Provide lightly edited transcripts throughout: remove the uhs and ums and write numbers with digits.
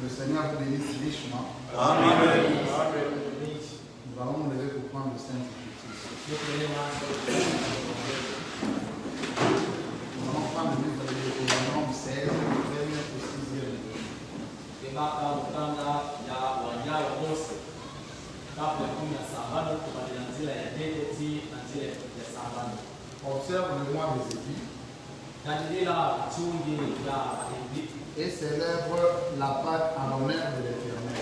Le Seigneur vous bénisse richement. Amen. Nous allons nous lever pour prendre le Saint-Écriture. Nous allons prendre le livre de Deutéronome 16, 1er au 6e. Observe le mois des épis et célèbre la Pâque en l'honneur de l'Éternel.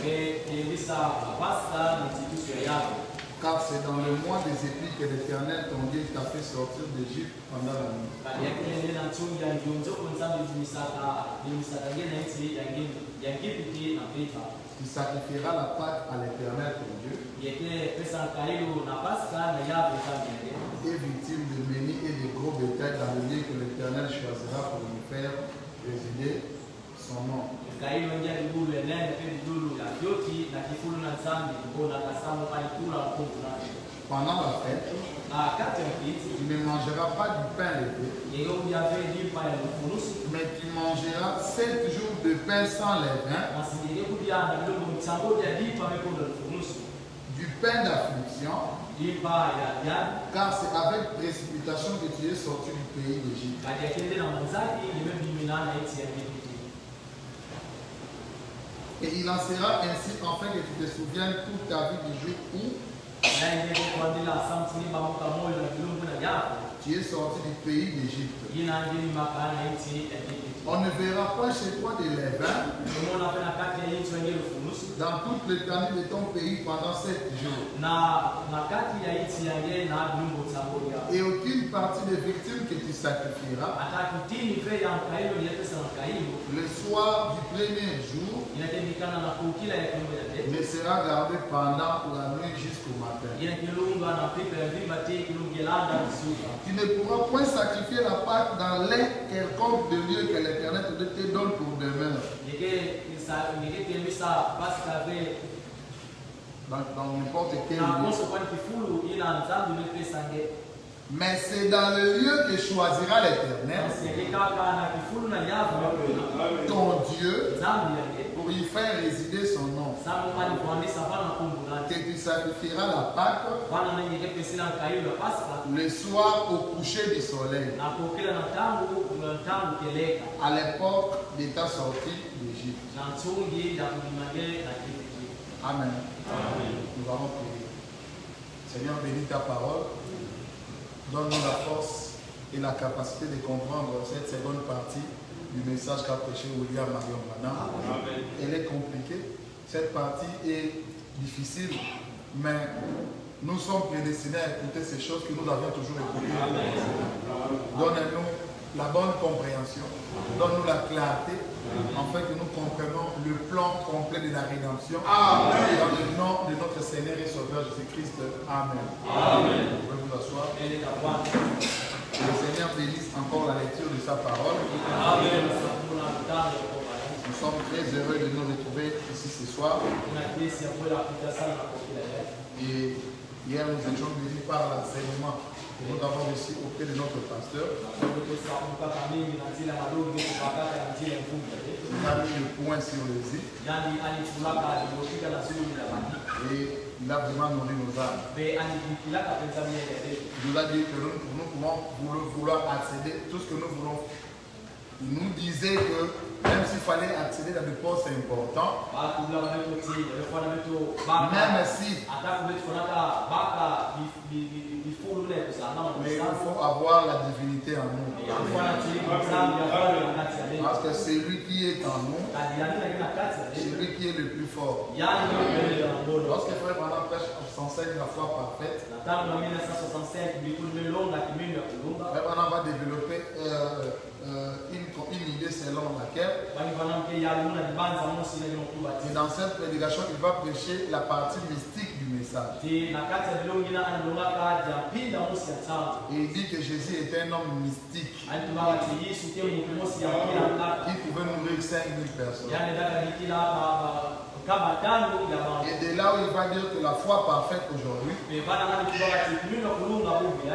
Car c'est dans le mois des épis que l'Éternel, ton Dieu, t'a fait sortir d'Égypte pendant la nuit. Tu sacrifieras la Pâque à l'Éternel, ton Dieu, et victime de menus et de gros bétail dans le lieu que l'Éternel choisira pour lui faire résider son nom. Pendant la fête, tu ne mangeras pas du pain levé, mais tu mangeras 7 jours de pain sans levain, du pain d'affliction, car c'est avec précipitation que tu es sorti du pays d'Égypte. Et il en sera ainsi afin que tu te souviennes toute ta vie du jour où tu es sorti du pays d'Égypte. On ne verra pas chez toi de levain dans toute l'étendue de ton pays pendant 7 jours. Et aucune partie des victimes que tu sacrifieras le soir du premier jour ne sera gardée pendant la nuit jusqu'au matin. Tu ne pourras point sacrifier la Pâque dans l'un quelconque de lieu que l'Éternel te donne pour demeure. Dans n'importe quel lieu. Mais c'est dans le lieu que choisira l'Éternel, ton Dieu, pour y faire résider son nom. Que tu sacrifieras la Pâque le soir au coucher du soleil, à l'époque de ta sortie d'Égypte. Amen. Nous allons prier. Seigneur, bénis ta parole. Donne-nous la force et la capacité de comprendre cette seconde partie du message qu'a prêché William Marion Branham. Elle est compliquée. Cette partie est difficile, mais nous sommes prédestinés à écouter ces choses que nous avions toujours écoutées. Donne-nous la bonne compréhension. Donne-nous la clarté, afin que nous comprenions le plan complet de la rédemption. Dans le nom de notre Seigneur et Sauveur Jésus-Christ. Amen. Amen. Vous pouvez vous asseoir. Que le Seigneur bénisse encore la lecture de sa parole. Amen. Nous sommes très heureux de nous retrouver ici ce soir. Et hier, nous étions bénis par l'enseignement que nous avons reçu auprès de notre pasteur. Il a mis le point sur les i. Et il a vraiment nourri nos âmes. Il nous a dit que nous pouvons vouloir accéder tout ce que nous voulons. Il nous disait que même s'il fallait accéder à des postes importants, même si mais il faut avoir la divinité en nous. Parce que c'est lui qui est en nous, c'est lui qui est le plus fort. Lorsque Frère Branham prêche, s'enseigne la foi parfaite, Frère Branham va développer une idée selon laquelle, et dans cette prédication, il va prêcher la partie mystique du message. Et il dit que Jésus était un homme mystique qui pouvait nourrir 5000 personnes. Et de là où il va dire que la foi parfaite aujourd'hui,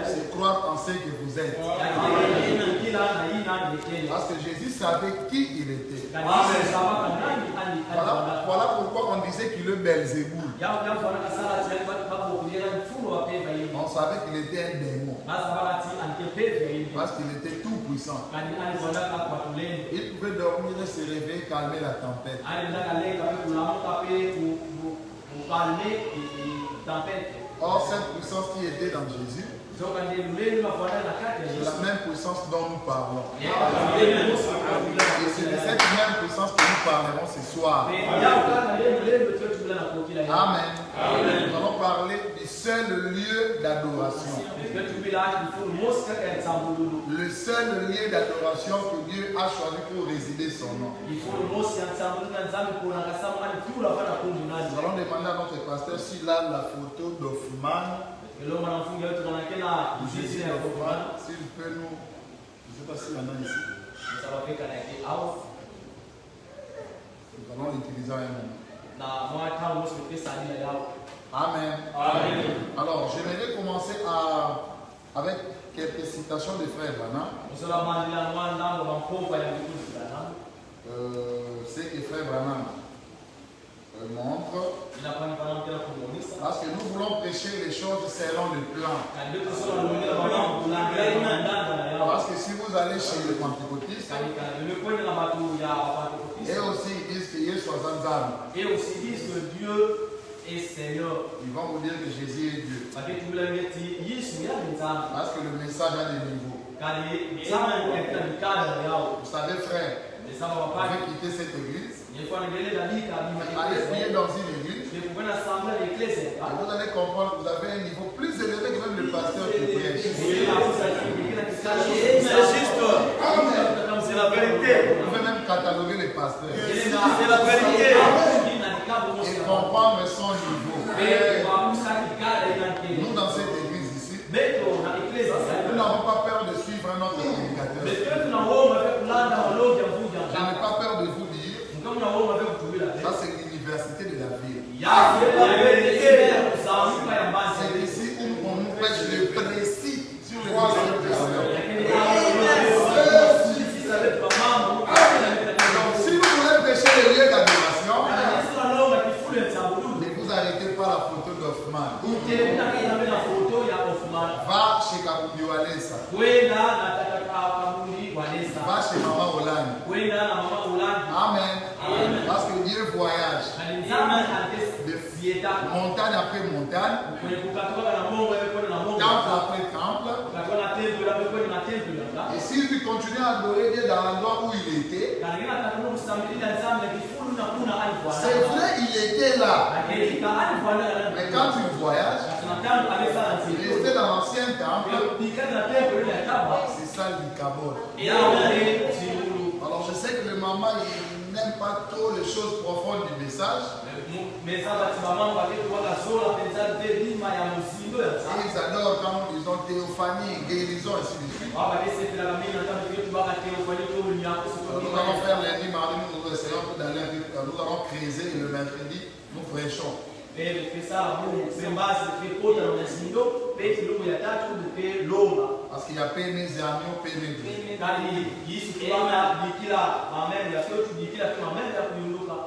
c'est croire en ce que vous êtes. Parce que Jésus savait qui il était. Voilà pourquoi on disait qu'il est Belzéboul. On savait qu'il était un démon. Parce qu'il était tout puissant. Il pouvait dormir et se réveiller, calmer la tempête. Or, cette puissance qui était dans Jésus, c'est la même puissance dont nous parlons. Et c'est de cette même puissance que nous parlerons ce soir. Amen. Nous allons parler du seul lieu d'adoration. Le seul lieu d'adoration que Dieu a choisi pour résider son nom. Nous allons demander à notre pasteur s'il a la photo d'Hoffman. S'il peut nous, je ne sais pas s'il y en a ici. Nous allons l'utiliser à un moment. Amen. Amen. Alors, j'aimerais commencer avec quelques citations de frère Branham. C'est que frère Branham montre. Parce que nous voulons prêcher les choses selon le plan. Parce que si vous allez chez les pentecôtistes, et aussi ils disent que Dieu soit Zanzan. Et aussi ils disent que Dieu est Seigneur. Ils vont vous dire que Jésus est Dieu. Parce que le message a des niveaux. Vous savez, frère, vous pouvez quitter cette église. Allez prier dans une église. Et vous allez comprendre que vous avez un niveau plus élevé que même le pasteur qui prêche. C'est juste. C'est la vérité. Vous pouvez même cataloguer les pasteurs. C'est la vérité. Et comprendre son niveau. Nous, dans cette église ici, nous n'avons pas peur de suivre un autre prédicateur. Je n'ai pas peur de vous dire. Ça, c'est l'université de la vie. C'est ici où on nous prêche le précis sur le si vous voulez prêcher le lieu d'adoration, ne vous arrêtez pas la photo d'Hoffman. Va chez Kabubi Walesa. Va chez Maman Hollande. Amen. Parce que Dieu voyage de montagne après montagne, temple après temple. Et si tu continues à adorer Dieu dans l'endroit où il était, c'est vrai, il était là. Mais quand tu voyages, il restait dans l'ancien temple. C'est ça l'Ikabod. Alors je sais que le maman n'aime pas trop les choses profondes du message. Ils adorent quand ils ont théophanie, guérison, ainsi de suite. Nous allons faire lundi, mardi, nous essayons d'aller, nous allons creuser et le mercredi, nous prêchons. Parce qu'il y a péné, zéamio, péné.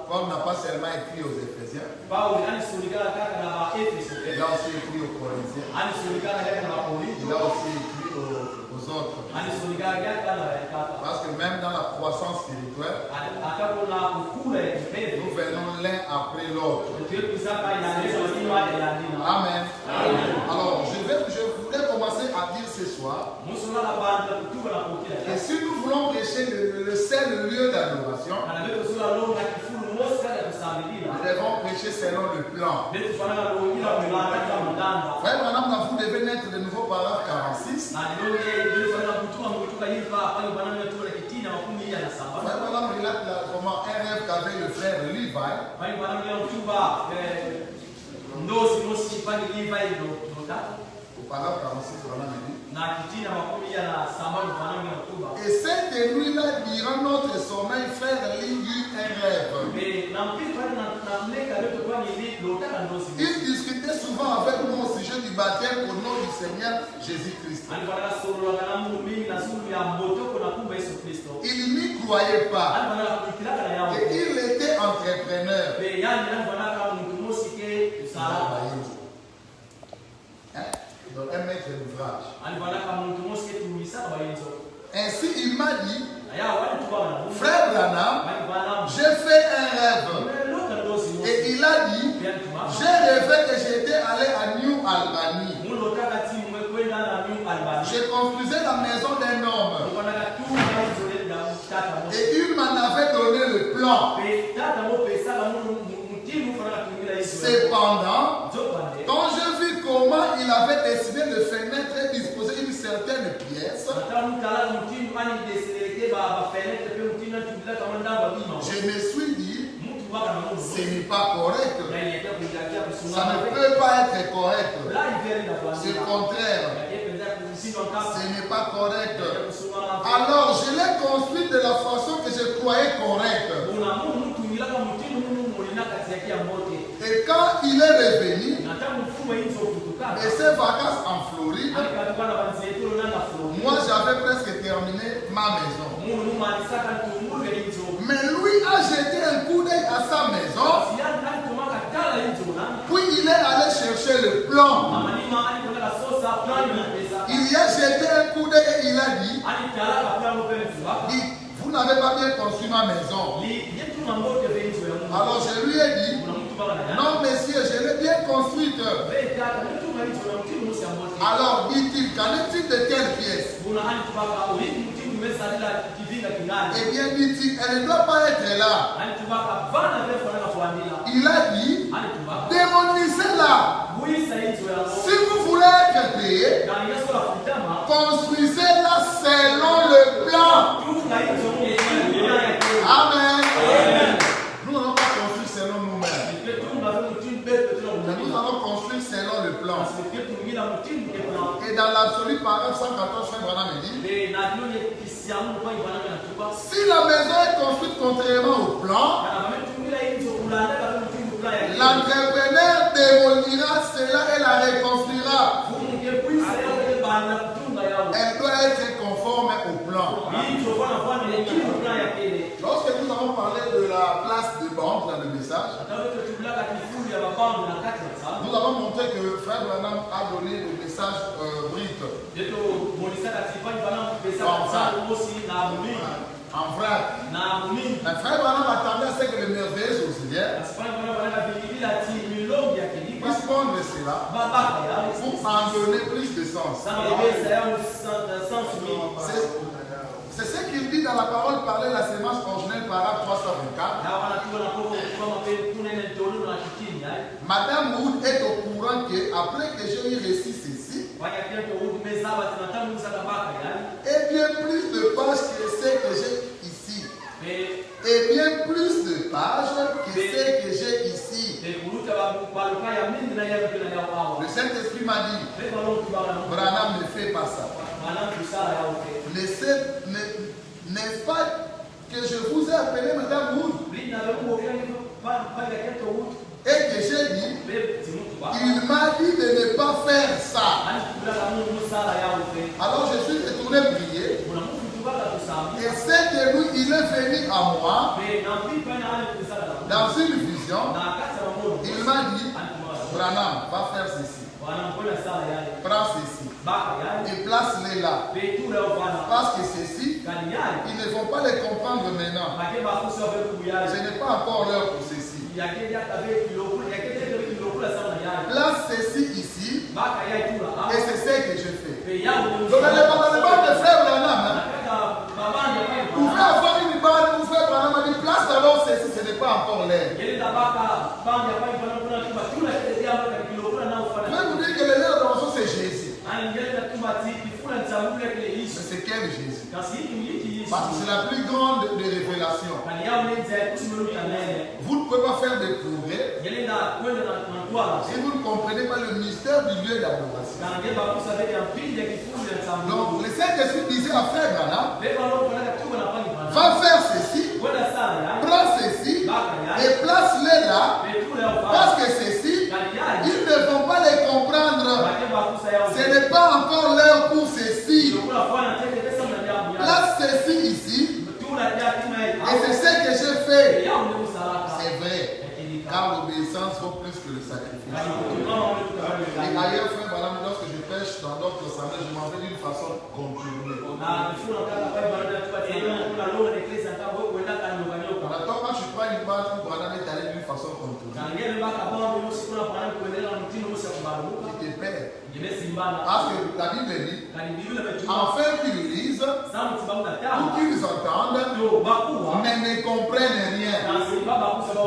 Paul n'a pas seulement écrit aux Éphésiens, il a aussi écrit aux Corinthiens, il a aussi écrit aux autres. Parce que même dans la croissance spirituelle, nous venons l'un après l'autre. Amen. Alors, je voulais commencer à dire ce soir que si nous voulons prêcher le seul lieu d'adoration, nous devons prêcher selon le plan. Frère Branham, vous devez naître de nouveau par 46. Frère Branham relate comment un rêve qu'avait le frère Levi. Au paragraphe 46, Branham dit. Et cette nuit-là, durant notre sommeil, frère Lee eut un rêve. Il discutait souvent avec moi au sujet du baptême au nom du Seigneur Jésus-Christ. Il n'y croyait pas. Et il était entrepreneur. Donc un maître d'ouvrage. Ainsi il m'a dit, frère Branham, j'ai fait un rêve. Et il a dit, j'ai rêvé que j'étais allé à New Albany. Je construisais la maison d'un homme. Et il m'en avait donné le plan. Cependant, quand je vis comment il avait décidé de fenêtre et disposer une certaine pièce, je me suis dit, ce n'est pas correct. Ça ne peut pas être correct. C'est le contraire. Ce n'est pas correct. Alors je l'ai construit de la façon que je croyais correcte. Et quand il est revenu de ses vacances en Floride, moi j'avais presque terminé ma maison. Mais lui a jeté un coup d'œil à sa maison. Puis il est allé chercher le plan. Il y a jeté un coup d'œil et il a dit, vous n'avez pas bien construit ma maison. Alors je lui ai dit, non monsieur, je l'ai bien construite. Alors dit-il, qu'en est-il de telle pièce? Eh bien dit-il, elle ne doit pas être là. Il a dit, démonisez-la. Si vous voulez être payé, construisez-la selon le plan. Amen. Nous n'allons pas construire selon nous-mêmes. Nous allons construire selon le plan. Et dans l'absolu, paragraphe 114, frère Branham me dit, si la maison est construite contrairement au plan, l'entrepreneur démolira cela et la reconstruira. Elle doit être conforme au plan. Lorsque nous avons parlé de la place de banque dans le message, nous avons montré que frère Branham a donné le message brut. En vrac. Mais frère Branham attendait à ce que le merveilleux auxiliaire puisse prendre cela pour en donner plus de sens. C'est ce qu'il dit dans la parole parler la sémence originelle, paragraphe 324. Madame Wood est au courant qu'après que j'ai réussi ceci, et bien plus de pages que ce que j'ai ici, et bien plus de pages que ce que j'ai ici. Le Saint-Esprit m'a dit, Branham ne fait pas ça. N'est-ce pas que je vous ai appelé Madame Wood et que j'ai dit, il m'a dit de ne pas faire ça. Alors je suis retourné prier et c'est que lui, il est venu à moi dans une vision. Il m'a dit, Branham, va faire ceci. Prends ceci et place-les là. Parce que ceci, ils ne vont pas les comprendre maintenant. Ce n'est pas encore l'heure pour ceci. Place ceci ici et c'est ce que je fais. Donc le parlement de frère Branham, vous pouvez avoir une balle, vous faites Branham a dit place d'abord ceci, ce n'est pas encore l'heure. Je vais vous dire que le leader d'Orange c'est Jésus. Mais c'est quel Jésus? Parce que c'est la plus grande des révélations. Vous ne pouvez pas faire des progrès si vous ne comprenez pas le mystère du lieu d'adoration. Donc le Saint-Esprit disait à frère Branham, va faire ceci, prends ceci et place-les là ce que j'ai fait, c'est vrai. Car l'obéissance vaut plus que le sacrifice. Et ailleurs, frère, voilà, lorsque je pêche dans d'autres assemblées, je m'en vais d'une façon contournée. Quand je prends une base pour aller t'aller d'une façon contournée, tu te perds. Parce que la Bible dit, afin qu'ils lisent, ou qu'ils entendent, mais ne comprennent rien.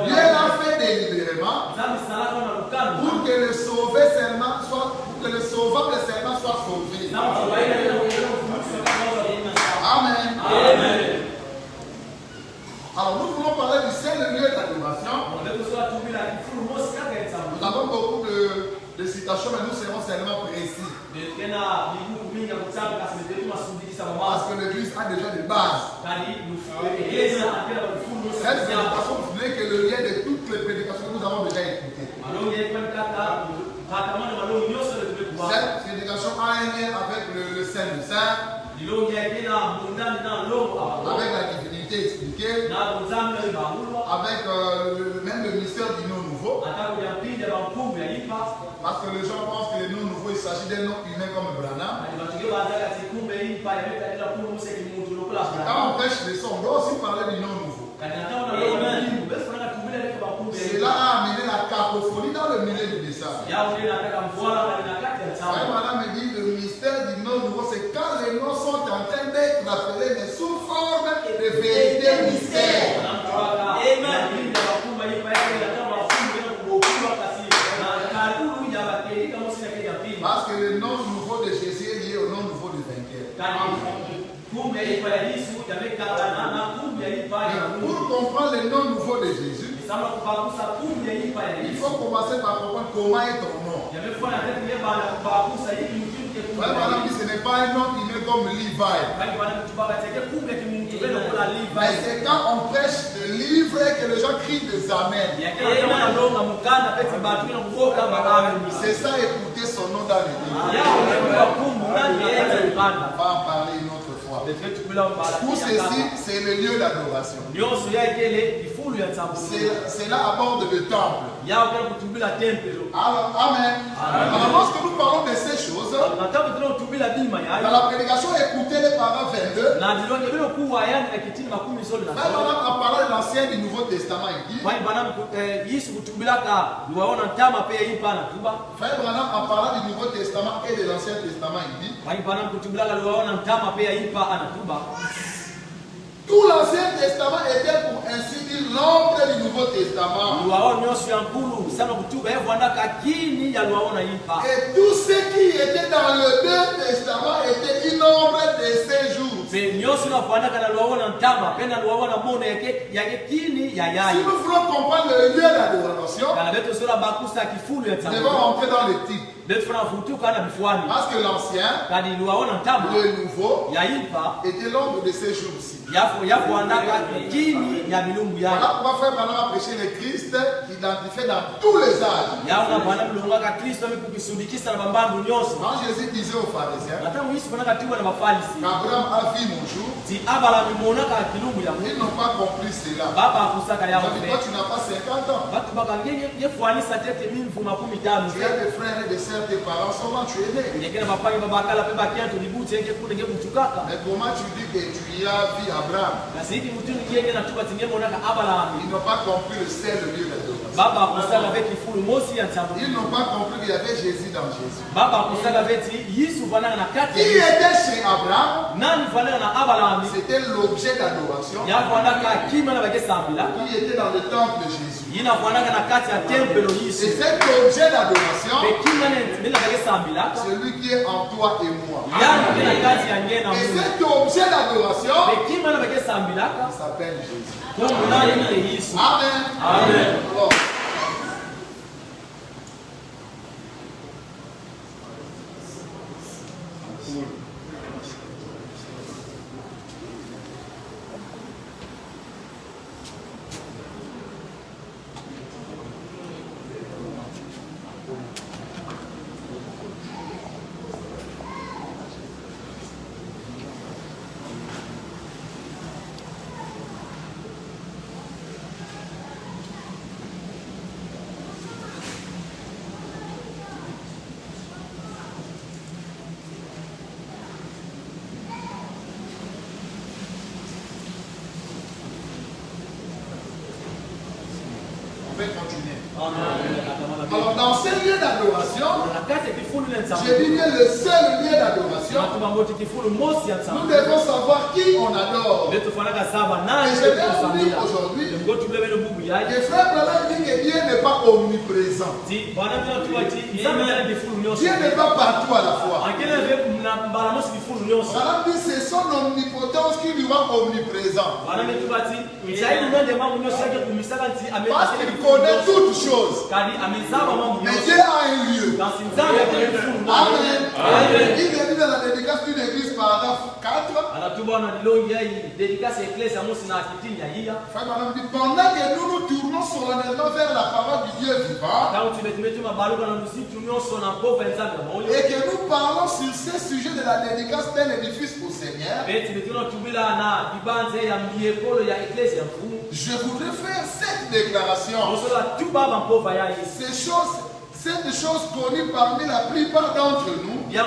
Dieu l'a fait délibérément pour que le sauvé seulement soit, pour que le sauvable seulement soit sauvé. Amen. Amen. Alors nous voulons parler du seul lieu d'adoration. Nous avons beaucoup de citations, mais nous serons seulement précis. Parce que l'église a déjà des bases. Cette prédication, vous voulez que le lien de toutes les prédications que nous avons déjà écoutées. Cette prédication a un lien avec le Saint des Saints, avec la divinité expliquée, avec même le mystère du nom nouveau. Parce que les gens pensent que le nom nouveau, il s'agit d'un nom humain comme Branham. Quand on prêche les sons, on doit aussi parler du nom nouveau. Cela a amené la cacophonie dans le milieu du message. Madame me dit le mystère du nom nouveau, c'est quand les noms sont en train d'être appelés, mais sous forme de vérité mystère. Parce que le nom nouveau de Jésus est lié au nom nouveau du vainqueur. Pour comprendre le nom nouveau de Jésus, il faut commencer par comprendre comment est ton nom. Madame, ce n'est pas un nom qui est comme Levi. Mais c'est quand on prêche de livre et que les gens crient des amens. C'est ça, écouter son nom dans l'église. On va en parler une autre fois. Tout ceci, c'est le lieu d'adoration. Cela aborde le temple. Alors, amen. Alors, lorsque nous parlons de ces choses, dans la prédication, écoutez les paroles 22. Frère Branham a parlé de l'Ancien et du Nouveau Testament. Il dit, Frère Branham a parlé du Nouveau Testament et de l'Ancien Testament. Il dit, tout l'Ancien Testament était pour ainsi dire l'ombre du Nouveau Testament. Et tout ce qui était dans le Deux Testament était une ombre de ces jours. Si nous voulons comprendre le lieu d'adoration, nous devons rentrer dans le titre. Parce que l'ancien, le nouveau, était l'ombre de ces jours-ci. Voilà pourquoi Frère Branham a prêché le Christ identifié dans tous les âges. Quand Jésus disait aux pharisiens, Abraham a vu mon jour, ils n'ont pas compris cela. Toi, tu n'as pas 50 ans. Tu as des frères et des sœurs, tes parents sont là, tu es né. Mais comment tu dis que tu y as vu Abraham? Ils n'ont pas compris le seul lieu d'adoration. Ils n'ont pas compris qu'il y avait Jésus dans Jésus. Qui était chez Abraham? C'était l'objet d'adoration. Qui était dans le temple de Jésus. Et cet objet d'adoration, celui qui est en toi et moi. Et cet objet d'adoration, il s'appelle Jésus. Amen. Amen. Alors, vais continuer. Alors dans ces lieux d'adoration, j'ai dit bien le seul lieu d'adoration, nous devons savoir qui on adore. Et je vais vous dire aujourd'hui, que frère Branham dit que Dieu n'est pas omniprésent. Dieu n'est pas partout à la fois. Branham dit c'est son omnipotence qui lui rend omniprésent. Parce qu'il connaît toutes choses. Mais Dieu a un lieu. Amen. Il est dit dans la dédicace d'une église, paragraphe 4. Frère Branham dit pendant que nous nous tournons solennellement vers la parole du Dieu vivant, et que nous parlons sur ce sujet de la dédicace d'un édifice au Seigneur, je voudrais faire cette déclaration. Cette chose connue parmi la plupart d'entre nous, et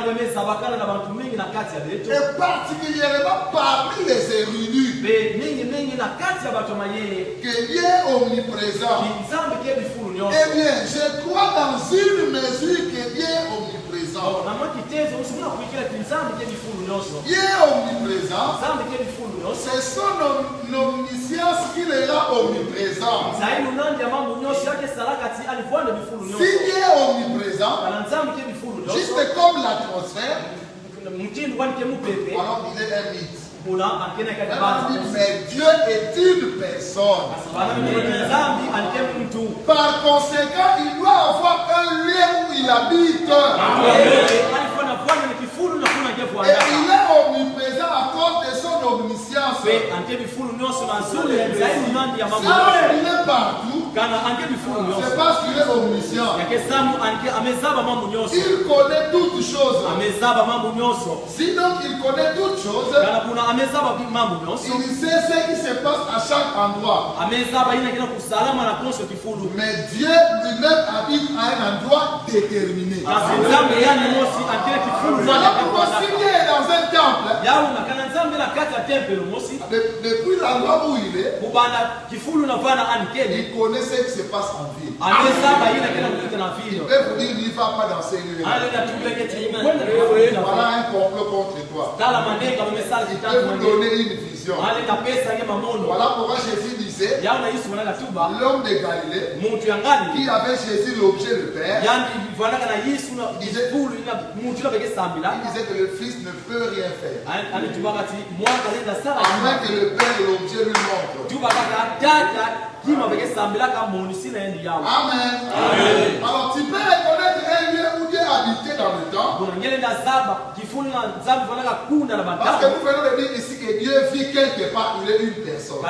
particulièrement parmi les érudits, que Dieu est omniprésent. Eh bien, je crois dans une mesure que Dieu est omniprésent. Dieu est omniprésent. C'est son omniscience qui le rend omniprésent. Si Dieu est omniprésent, juste comme l'atmosphère, alors il est un mythe. Mais Dieu est une personne. Par conséquent, il doit avoir un lieu où il habite. Et il est omniprésent à cause de son omniscience. Il est partout. C'est parce qu'il est omniscient. Il connaît toutes choses. Sinon il connaît toutes choses, il sait ce qui se passe à chaque endroit. Mais Dieu lui-même habite à un endroit déterminé. Voilà pourquoi si Dieu est dans un temple, depuis l'endroit où il est, il connaît ce qui se passe en ville. Il peut vous dire qu'il ne va pas dans ces lieux. Voilà un complot contre toi. Il peut vous donner une vision. Voilà pourquoi Jésus disait, l'homme de Galilée qui avait Jésus l'objet de Père, il disait que le Fils ne peut rien faire, à moins que le Père l'objet lui montre. Amen. Alors tu peux reconnaître un lieu où Dieu habitait dans le temps. Parce que nous venons de dire ici que Dieu vit quelque part, il est une personne.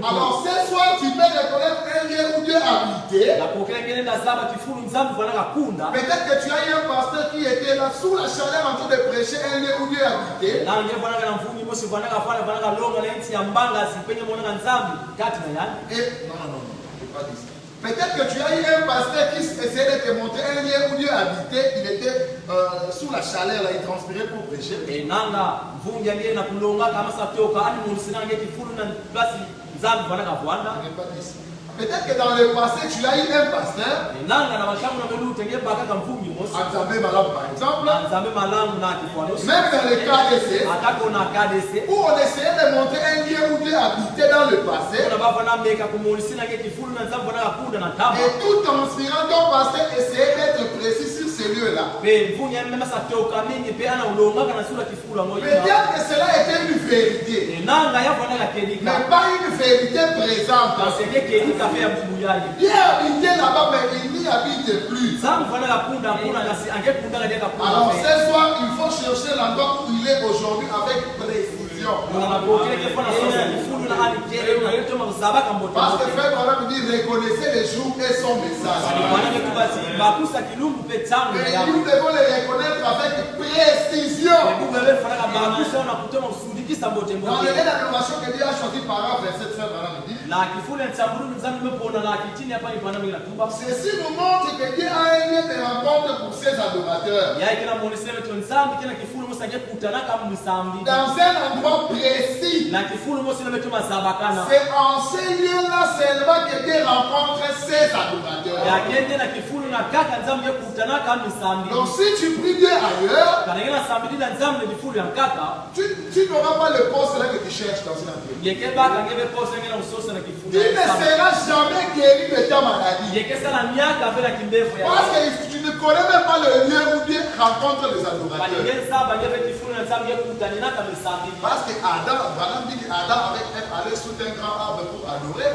Alors ce soir tu peux reconnaître un lieu où Dieu habitait. Peut-être que tu as eu un pasteur qui était là sous la chaleur en train de prêcher un lieu où Dieu habitait. Peut-être que tu as eu un pasteur qui essayait de te montrer un lieu où Dieu habitait. Il était sous la chaleur, là, il transpirait pour prêcher. Peut-être que dans le passé, tu as eu un pasteur, par exemple, même dans le KDC, où on essayait de montrer un lieu où Dieu habitait dans le passé, et tout en inspirant ton pasteur essayait d'être précis sur ce lieu-là. Peut-être que cela était une vérité, mais pas une vérité présente. Dieu habitait là-bas, mais il n'y habite plus. Alors ce soir, il faut chercher l'endroit où il est aujourd'hui avec précision. Parce que frère Branham dit reconnaissez les jours et son message. Et nous devons les reconnaître avec précision. Dans les lettres d'adoration que Dieu a choisi par verset, frère Branham dit, ceci nous montre que Dieu a un lieu de rencontre pour ses adorateurs. Dans un endroit précis. C'est en ces lieux-là seulement que Dieu rencontre ses adorateurs. Donc si tu pries Dieu ailleurs, tu n'auras pas le poste là que tu cherches dans une entreprise. Tu ne seras jamais guéri de ta maladie. Parce que tu ne connais même pas le lieu où Dieu rencontre les adorateurs. Parce que Adam dit qu'Adam avec Ève allait sous un grand arbre pour adorer.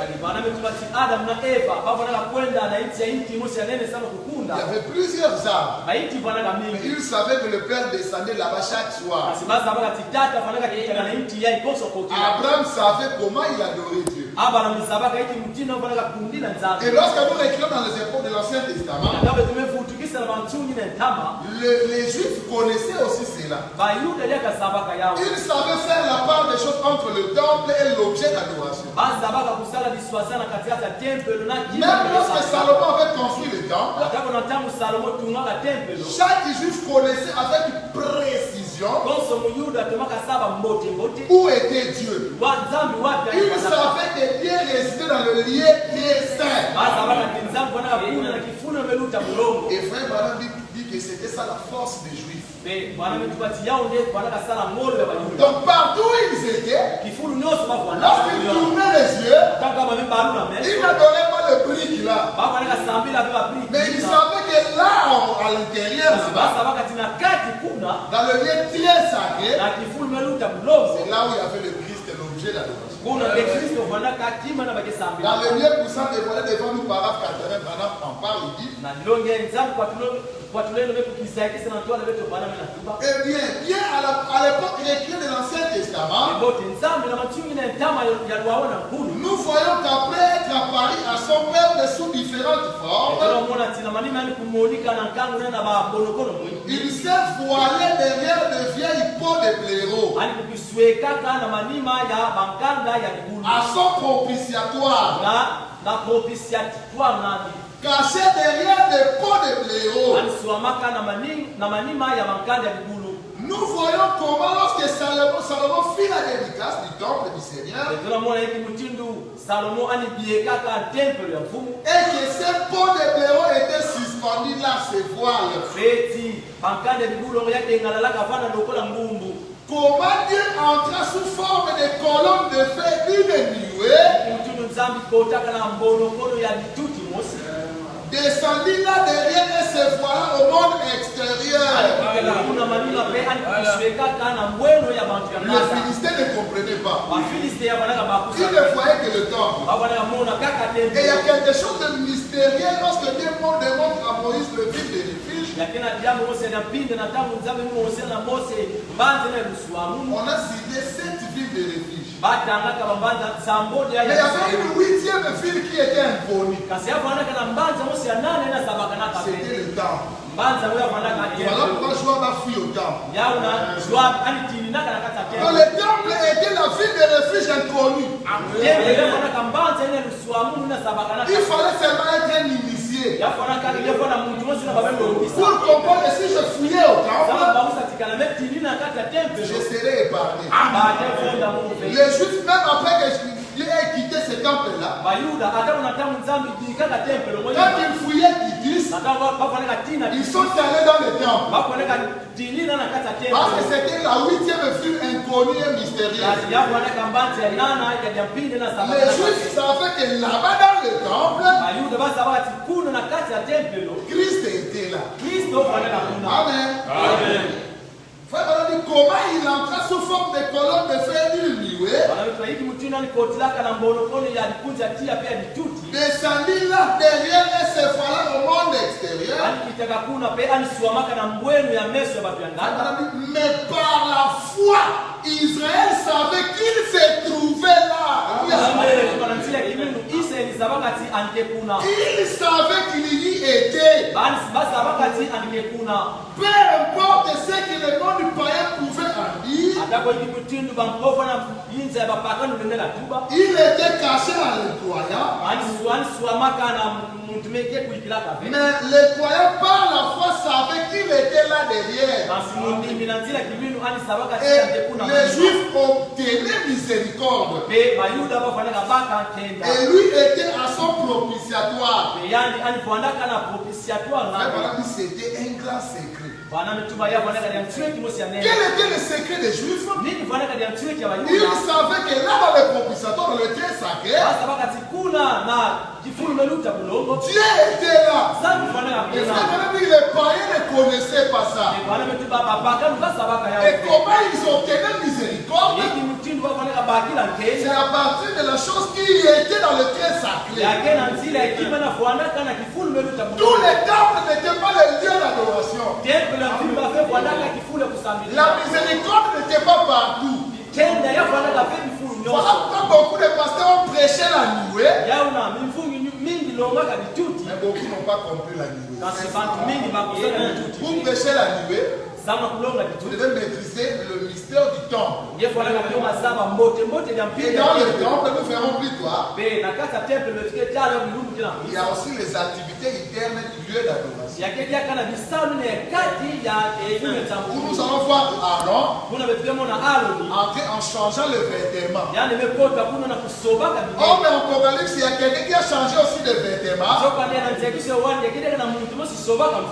Il y avait plusieurs arbres. Mais il savait que le Père descendait là-bas chaque soir. Abraham savait comment il adorait Dieu. Et lorsque nous reculons dans les époques de l'Ancien Testament, les Juifs connaissaient aussi cela. Ils savaient faire la part des choses entre le temple et l'objet d'adoration. Même lorsque Salomon avait construit le temple, chaque Juif connaissait avec précision où était Dieu. Il savait que Dieu résidait dans le lieu très saint. Et frère Branham dit que c'était ça la force des Juifs. Donc partout où ils étaient, lorsqu'ils tournaient les yeux, ils n'adoraient pas le brick là. Mais ils savaient que là, à l'intérieur, dans le lieu très sacré, c'est là où il y avait le Christ et l'objet d'adoration. Dans le lieu poussant dévoilé devant nous, paragraphe 80, Branham en parle, il dit. Eh bien, à l'époque chrétienne de l'Ancien Testament, nous voyons qu'après être apparu à son peuple sous différentes formes, il s'est voilé derrière de vieilles peaux de blaireau à son propitiatoire. Caché derrière des peaux de blaireau. Nous voyons comment lorsque Salomon fit la dédicace du temple du Seigneur, et que ces peaux de blaireau étaient suspendues là, ces voiles. Comment Dieu entra sous forme de colonne de feu d'une nuée, descendit là derrière et se voilà au monde extérieur. Les Philistins ne comprenaient pas. Ils ne voyaient que le temple. Et il y a quelque chose de mystérieux lorsque Dieu démontre à Moïse le vide de refuge. On a cité 7 villes de refuge. Mais il y avait une 8e ville qui était inconnue. C'était le temple. Voilà pourquoi Joab a fui au temple. Donc le temple était la ville de refuge inconnue. Il fallait seulement être un initié pour comprendre que si je fouillais au temple, je serais épargné. Les Juifs, même après que je ai quitté ce temple-là, quand ils fouillaient Titus, ils sont allés dans le temple. Parce que c'était la 8e ville inconnue et mystérieuse. Les Juifs savaient que là-bas dans le temple, Christ était là. Amen. Amen. Comment il entra sous forme de colonne de feu d'une nuée, descendit là derrière et se voilà au monde extérieur. Mais par la foi, Israël savait qu'il se trouvait là. Il savait qu'il y était. Peu importe ce que le monde du païen pouvait en dire, il était caché à le croyant. Mais le croyant par la foi savait qu'il était là derrière. Et les Juifs obtenaient miséricorde miséricorde. Et lui était à son propitiatoire. C'était un grand secret. Quel était le secret des Juifs? Ils savaient que là dans le propitiatoire, dans le très sacré, Dieu était là. Et les païens ne connaissaient pas ça. Et comment ils obtenaient miséricorde? C'est à partir de la chose qui était dans le très sacré. Tous les temples n'étaient pas les lieux d'adoration. La miséricorde n'était pas partout. Voilà pourquoi beaucoup de pasteurs ont prêché la nuée. Mais beaucoup n'ont pas compris la nuée. Pour prêcher la nuée, vous devez maîtriser le mystère du temple. Et dans le temple, nous ferons plus tard. Il y a aussi les activités internes du lieu d'adoration. Nous allons voir Aaron entrer en changeant le vêtement. Oh, mais en Apocalypse, il y a quelqu'un qui a changé aussi de vêtement.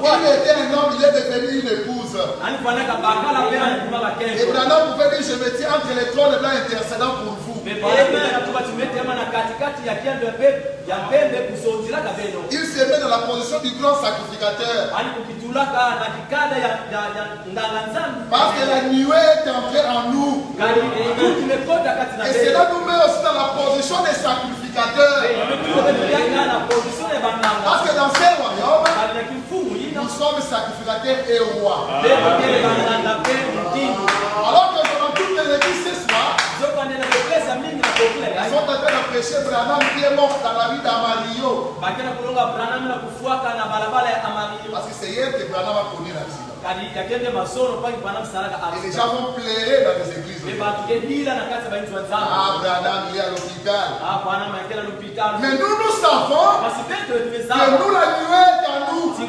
Il était un homme, il est devenu une épouse. Et Branham pouvait dire, je me tiens entre les trônes blancs intercédant pour vous. Il se met dans la position du grand sacrificateur. Parce que la nuée est entrée en nous. Et cela nous met aussi dans la position des sacrificateurs. Parce que dans ces royaumes, nous sommes sacrificateurs et rois. Alors que dans toutes les églises ce soir, ils sont en train de prêcher Branham qui est mort dans la vie d'Amarillo. Parce que c'est hier que Branham a connu l'accident. Et les gens vont pleurer dans les églises. Ah, Branham, il est à l'hôpital. Mais nous, nous savons que nous, la nuée est en nous. Nous ne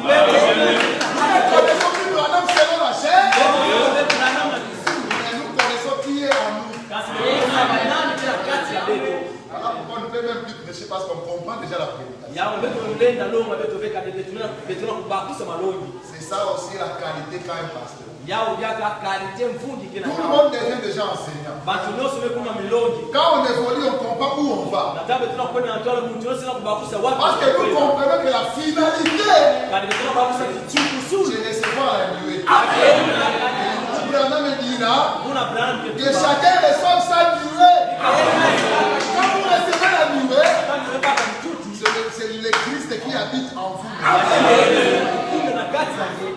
connaissons plus Branham selon la chair. Mais nous connaissons qui est en nous. Alors on ne peut même plus prêcher parce qu'on comprend déjà la prédication. C'est ça aussi la qualité quand un pasteur. Tout le monde devient déjà enseignant. Quand on évolue, on comprend où on va. Parce que nous comprenons que la finalité, c'est recevoir la nuée. Branham me dira que chacun reçoive sa nuée. Quand vous recevez la nuée, c'est le Christ qui habite en vous.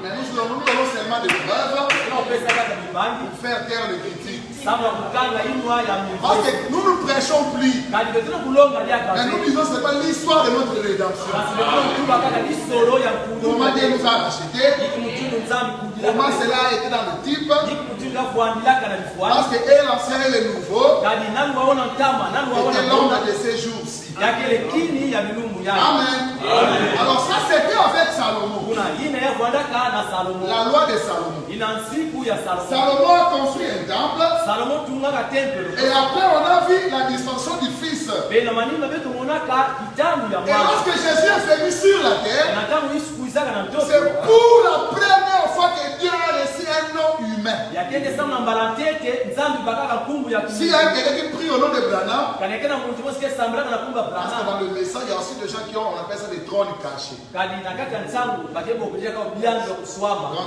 Mais nous donnons seulement des preuves pour faire taire le critique. Parce que nous ne prêchons plus. Mais nous disons seulement l'histoire de notre rédemption. Comment Dieu nous a rachetés. Comment cela a été dans le type. Parce qu'elle enseigne le nouveau. C'était l'homme de ces jours-ci. Amen. Alors ça c'était avec Salomon. La loi de Salomon. Salomon a construit un temple. Et après on a vu la dispensation du Fils. Et lorsque Jésus est venu sur la terre, c'est pour la première fois que Dieu a laissé un nom humain. S'il y a quelqu'un qui prie au nom de Branham, parce que dans le message, il y a aussi des gens qui ont, on appelle ça des trônes cachés. Donc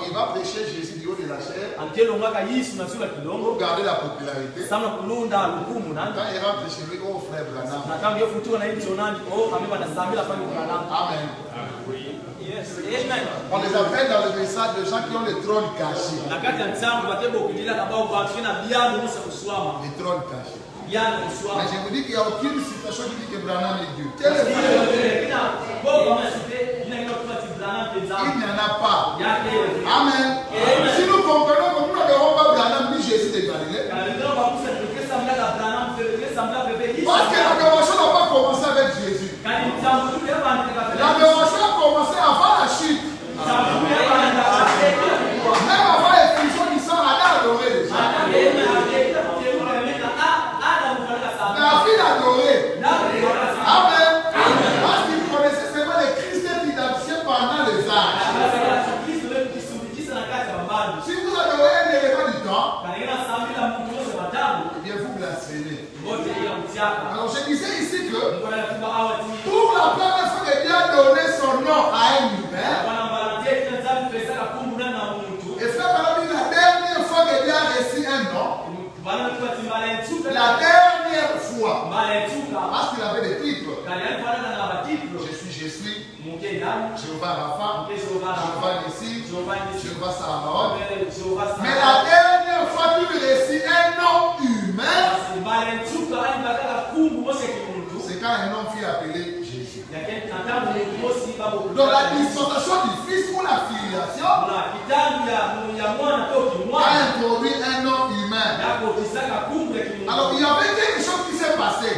il va prêcher Jésus du haut de la chair pour garder la popularité. Quand il rentre chez lui, oh frère Branham. Amen. On les appelle dans le message de gens qui ont les trônes cachés. Les trônes cachés. Mais je vous dis qu'il n'y a aucune citation qui dit que Branham est Dieu. Il n'y en a pas. Amen. Si nous comprenons que nous n'avons pas Branham ni Jésus de Galilée, parce que l'adoration n'a pas commencé avec Jésus. L'adoration a commencé avant la chute. Même avant l'effusion du sang, Adam adorait déjà. Alors je disais ici que pour la première fois que Dieu a donné son nom à un humain, et frère, la dernière fois que Dieu a reçu un nom, la dernière fois, parce qu'il avait des titres, je suis, Jéhovah Rapha, Jéhovah Nissi, Jéhovah Sabaoth. Mais la dernière fois qu'il reçut un nom humain, c'est quand un homme fut appelé Jésus. Donc la dispensation du Fils pour la filiation a introduit un nom humain. Alors il y avait quelque chose qui s'est passé.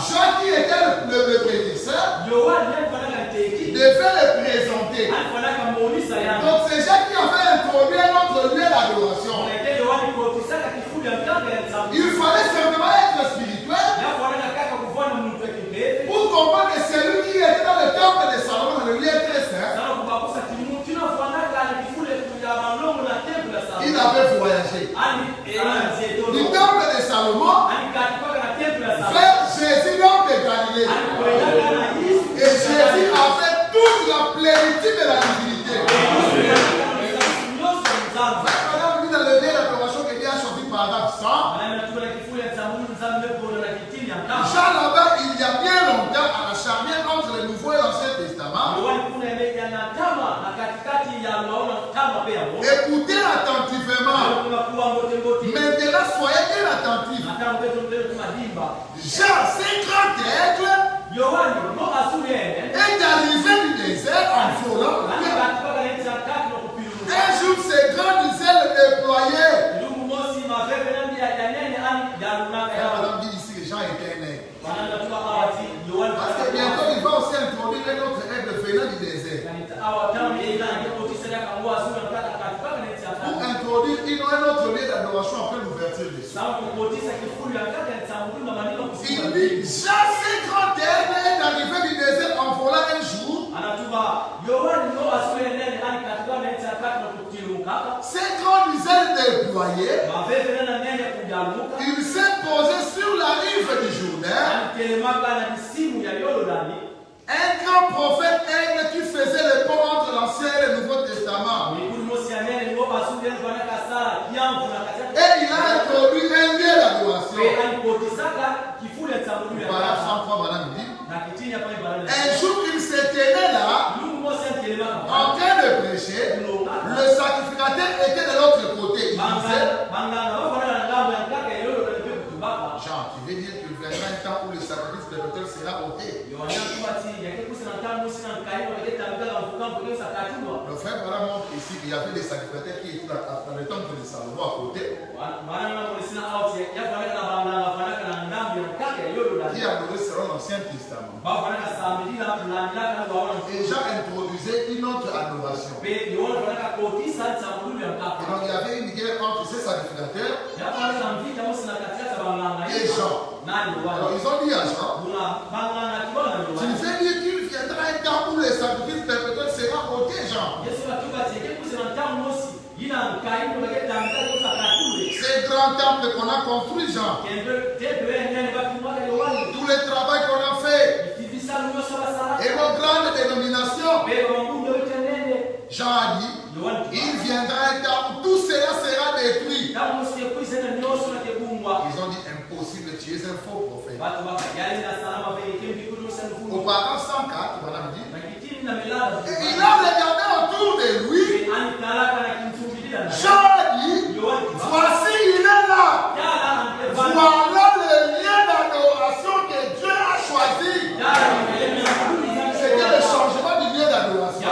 Jean qui était le prédécesseur devait le présenter. Donc c'est Jean qui avait introduit un autre lieu d'adoration. Il fallait simplement être spirituel pour comprendre que celui qui était dans le temple de Salomon, dans le lieu très saint, il avait voyagé du temple de Salomon vers Jésus, l'homme de Galilée. Et Jésus avait toute la plénitude de la divinité. Madame, dans le lieu d'adoration que Dieu a choisi par ça, Jean là-bas, il y a bien longtemps, à la charnière entre le Nouveau et l'Ancien Testament, écoutez attentivement. Maintenant, soyez bien attentifs. Jean, c'est grand aigle, est arrivé du désert en volant. Un jour, ces grands zèles déployés. Madame dit ici que Jean était un aigle. Parce que bientôt, il va aussi introduire un autre aigle venant du désert. Pour introduire un autre lieu d'adoration après l'ouverture des cieux. Il dit, Jean, ce grand aigle est arrivé du désert en volant un jour. Ces grands ailes déployés, il s'est posé sur la rive du Jourdain. Un grand prophète aigle qui faisait le pont entre l'Ancien et le Nouveau Testament. Et il a introduit un lieu d'adoration. Voilà, 103, madame dit. Un jour, il se tenait là, en train de prêcher. Le sacrificateur était de l'autre côté. Il disait, Jean, tu veux dire qu'il viendra un temps où le sacrifice perpétuel sera ôté. Le frère voilà montre ici qu'il y avait des sacrificateurs qui étaient dans le temple de Salomon à côté. Qui adoraient selon l'Ancien Testament. Et Jean introduisait une autre adoration. Et donc il y avait une guerre entre ces sacrificateurs et Jean. Alors ils ont dit à Jean, tu veux dire qu'il viendra un temps où le sacrifice perpétuel sera ôté, Jean. C'est grand temple qu'on a construit, Jean. Tout le travail qu'on a fait. Et vos grandes dénominations. Jean a dit, il viendra un temps où tout cela sera détruit. Ils ont dit impossible, tu es un faux prophète. Auparavant 104, madame dit, et il a regardé autour de lui. Jean a dit, voici il est là. Voilà le lien d'adoration que Dieu a choisi. C'était le changement du lieu d'adoration.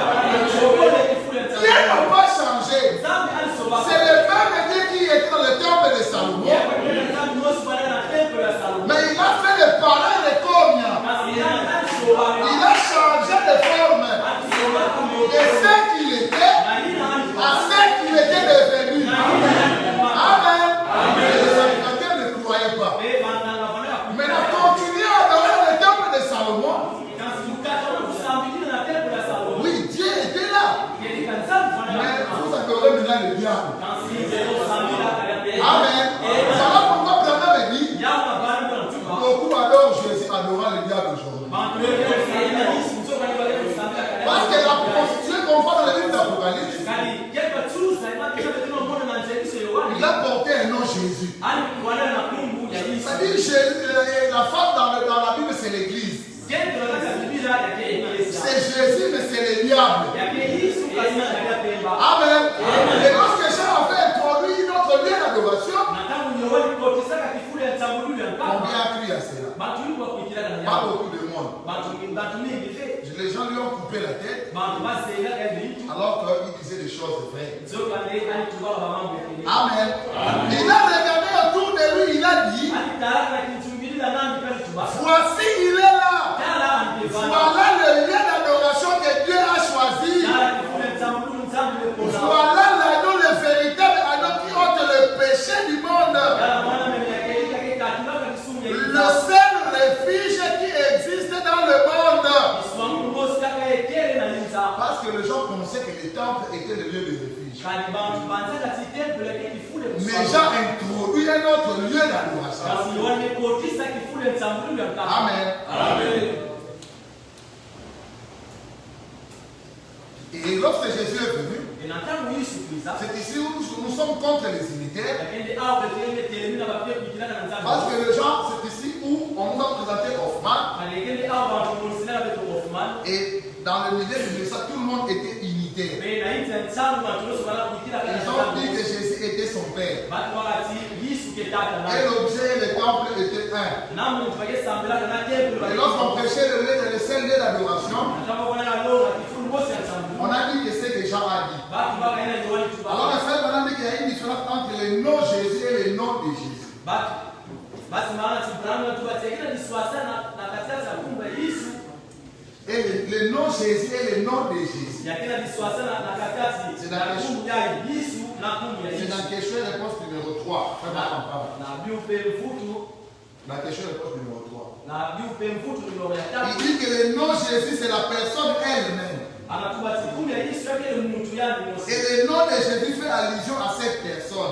Dieu n'a pas changé. C'est le même Dieu qui est dans le temple de Salomon. Mais il a fait le pareil de Comia. Il a changé de forme. De ce qu'il était à ce qu'il était devenu. beaucoup adorent Jésus adorant le diable aujourd'hui. Parce que la prostituée qu'on voit dans le livre d'Apocalypse, il a porté un nom Jésus. C'est-à-dire la femme dans la Bible, c'est l'église. C'est Jésus, mais c'est le diable. Amen. Et lorsque Jean a fait introduire notre lieu d'adoration, combien a cru à cela? Pas beaucoup de monde. Les gens lui ont coupé la tête alors qu'il disait des choses vraies. Amen. Il a regardé autour de lui, il a dit, voici il est là. Voilà le lieu d'adoration que Dieu a choisi. Voilà l'agneau, le véritable agneau qui ôte le péché du monde. Le seul refuge qui existe dans le monde. Parce que les gens pensaient que le temple était le lieu de refuge. Mais Jean introduit un autre lieu d'adoration. Amen. Et lorsque Jésus est venu, c'est ici où nous sommes contre les imitaires. Parce que les gens, c'est ici où on nous a présenté Hoffman. Et dans le milieu du message, tout le monde était imitaire. Ils ont dit que Jésus était son père. Et l'objet et le temple étaient un. Et lorsqu'on prêchait le seul lieu d'adoration, on a dit que c'est que Jean a dit. Alors le frère on a dit qu'il y a une différence entre le nom Jésus et le nom de Jésus. Et le nom Jésus et le nom de Jésus. C'est dans question réponse numéro 3. La question réponse numéro 3. Il dit que le nom Jésus c'est la personne elle-même. Et le nom de Jésus fait allusion à cette personne.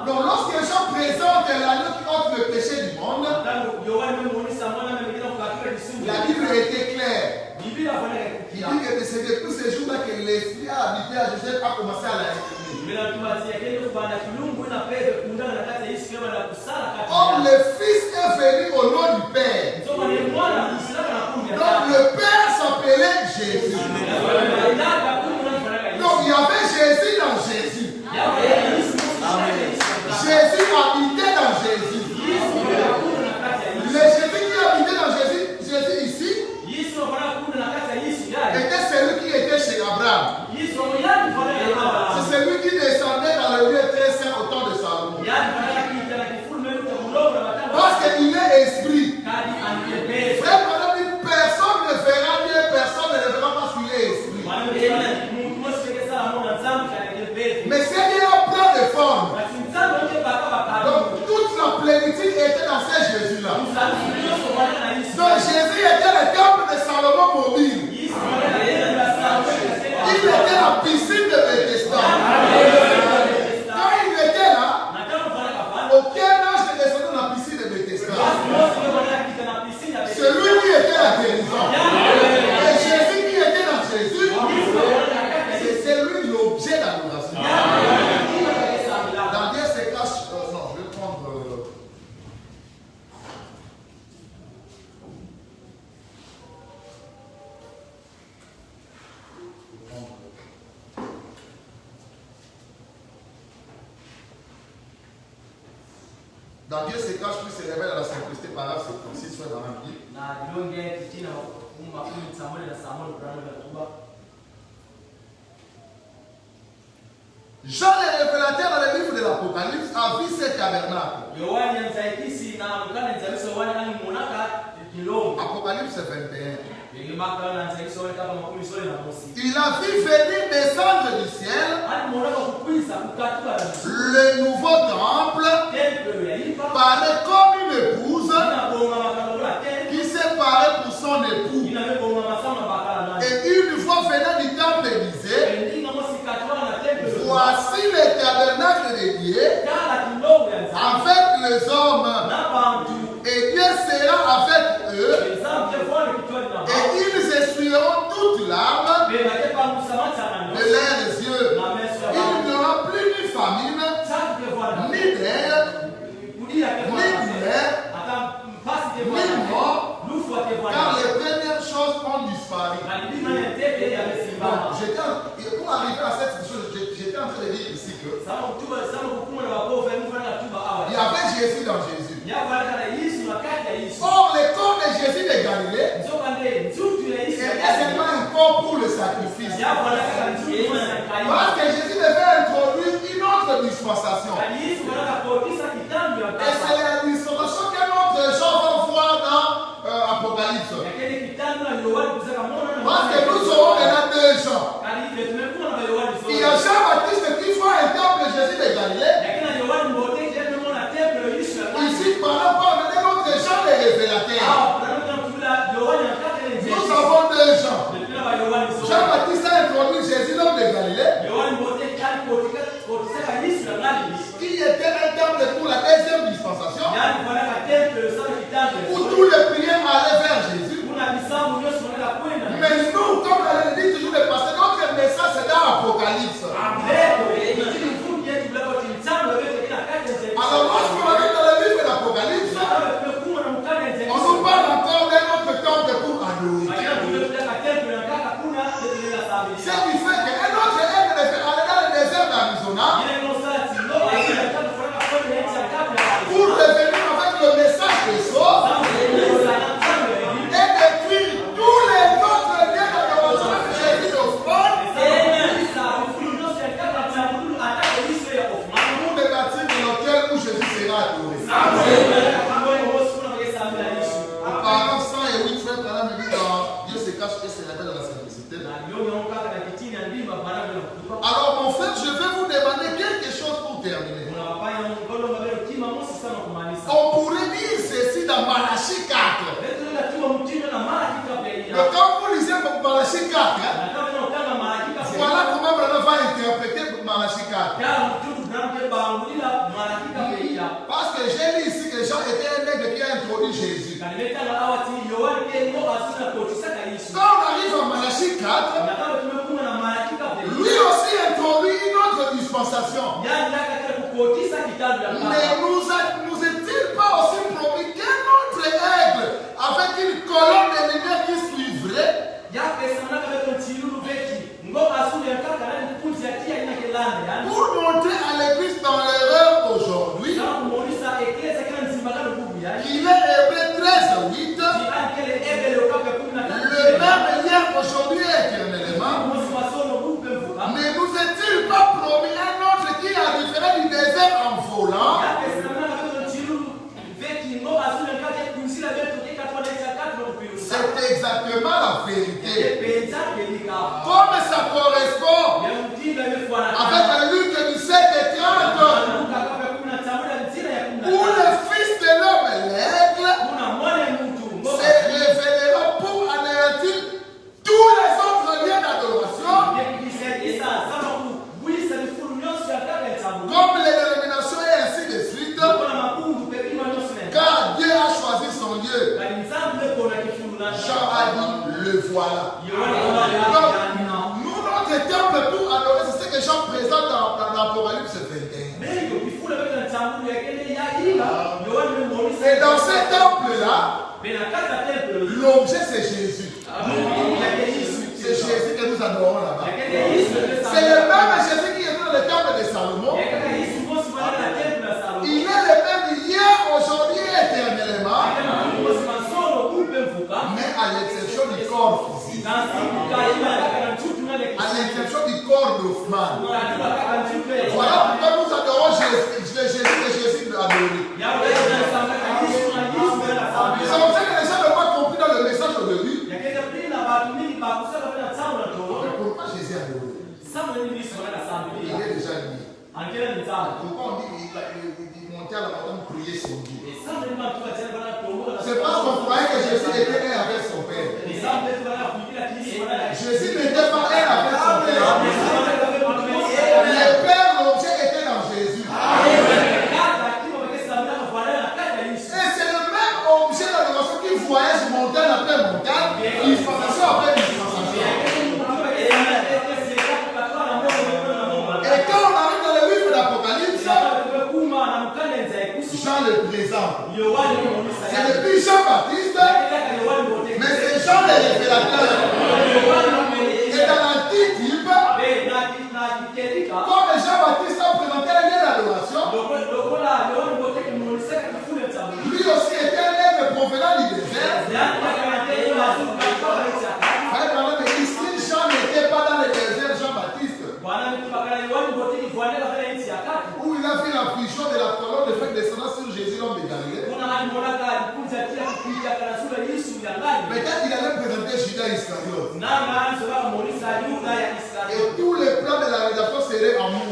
Donc lorsque les gens présentent l'agneau qui ôte le péché du monde, la Bible était claire. Il dit que c'est depuis ce jour-là que l'esprit a habité à Joseph, a commencé à l'aimer. Comme le Fils est venu au nom du Père. Donc le Père s'appelait Jésus. Donc il y avait Jésus dans Jésus. Jésus habitait dans Jésus. Le Jésus qui habitait dans Jésus ici, était celui qui était chez Abraham. C'est celui qui descendait dans le lieu très saint au temps de Salomon. Parce qu'il est esprit. Frère, personne ne verra Dieu, personne ne le verra parce qu'il est esprit. Mais c'est Dieu a plein de formes. Donc toute la plénitude était dans ce Jésus-là. Donc Jésus était le temple de Salomon mobile. Il était la piscine de Bethesda. Quand il était là, aucun ange ne descendait dans la piscine de Bethesda. C'est lui qui était la guérison. Et Jésus qui était dans Jésus, c'est lui l'objet d'adoration. Dans Dieu se cache. Non, je vais prendre. Dans Dieu se cache, puis se révèle à la simplicité par là, c'est comme si soit dans la Bible. Jean le révélateur dans le livre de l'Apocalypse a vu ce tabernacle. Apocalypse 21. Il a vu venir descendre du ciel le nouveau temple, paraît comme une épouse qui s'est parée pour son époux. Et une fois venant du temple, il disait, voici le tabernacle de Dieu avec les hommes. en Jésus. Or, le corps de Jésus de Galilée est seulement un corps pour le sacrifice. Parce que Jésus devait introduire une autre dispensation. Et c'est la dispensation que notre Jean va voir dans Apocalypse. Parce que nous aurons maintenant deux gens. Il y a Jean-Baptiste qui voit un temple de Jésus de Galilée. Ici, par rapport à notre Jean le révélateur. Nous avons deux gens. Jean-Baptiste a introduit Jésus, l'homme de Galilée, qui était un temple pour la deuxième dispensation, où tous les prières allaient vers Jésus. Mais nous, comme on le dit toujours le passé, notre message c'est dans l'Apocalypse. Alors lorsqu'on arrive dans le livre de l'Apocalypse, on nous parle encore d'un autre temple pour adorer. Ce qui fait qu'un autre aide de faire aller dans le désert d'Arizona pour revenir avec le message de sauve et détruire tous les autres liens d'adoration que Jésus offre pour les bâtir dans lequel où Jésus sera adoré. Auparavant, 108 frères, madame me dit Dieu se cache et c'est la belle de la simplicité. Alors mon frère, je vais vous demander quelque chose pour terminer. On pourrait dire ceci dans Malachie 4. Donc quand vous lisez Malachie 4, voilà comment on va interpréter Malachie 4. Parce que j'ai lu ici que Jean était un nègre qui a introduit Jésus. Quand on arrive à Malachie 4, lui aussi introduit une autre dispensation. Mais nous est-il pas aussi promis qu'un autre aigle avec une colonne de lumière qui suivrait pour montrer à l'église dans l'erreur aujourd'hui qu'il est Hébreux 13:8, le même lien aujourd'hui éternellement. Mais nous est-il pas promis un autre qui a différé du désert en volant? C'est exactement la vérité. Comme ça correspond avec Luc 17:30, où le Fils de l'homme, l'aigle, se révélera pour anéantir tous les autres liens d'adoration, comme les dénominations et ainsi de suite, car Dieu a choisi son Dieu. Jean a dit, le voilà. Donc, nous, notre temple pour adorer, c'est ce que Jean présente dans l'Apocalypse 21. Et dans ce temple-là, l'objet c'est Jésus. C'est Jésus que nous adorons là-bas. C'est le même Jésus qui est dans le temple de Salomon. Il est le même hier, aujourd'hui et éternellement. Mais à l'exception du corps physique. À l'exception du corps d'Offman. Voilà pourquoi nous adorons Jésus de Jésus adoré. C'est comme ça que les gens n'ont pas compris dans le message au début. Mais pourquoi Jésus adoré? Il est déjà lié. Pourquoi on dit qu'il montait à la montagne pour prier son Dieu? C'est parce qu'on croyait que Jésus était un avec son Père. Jésus n'était pas un avec son Père. Le Père, l'objet était dans Jésus. Et c'est le même objet d'adoration qui voyage montagne après montagne, dispensation après dispensation. Et quand on arrive dans le livre d'Apocalypse, Jean le présente. C'est depuis Jean-Baptiste, mais c'est Jean le révélateur. Et dans l'antitype, comme Jean-Baptiste a présenté un lien d'adoration, aussi était un être provenant du désert. Si Jean n'était pas dans le désert, Jean-Baptiste, où il a fait la fusion de la colonne de feu descendant sur Jésus, l'homme de Galilée. Peut-être qu'il allait présenter Judas Iscariote. Et tous les plans de la rédaction seraient en mou.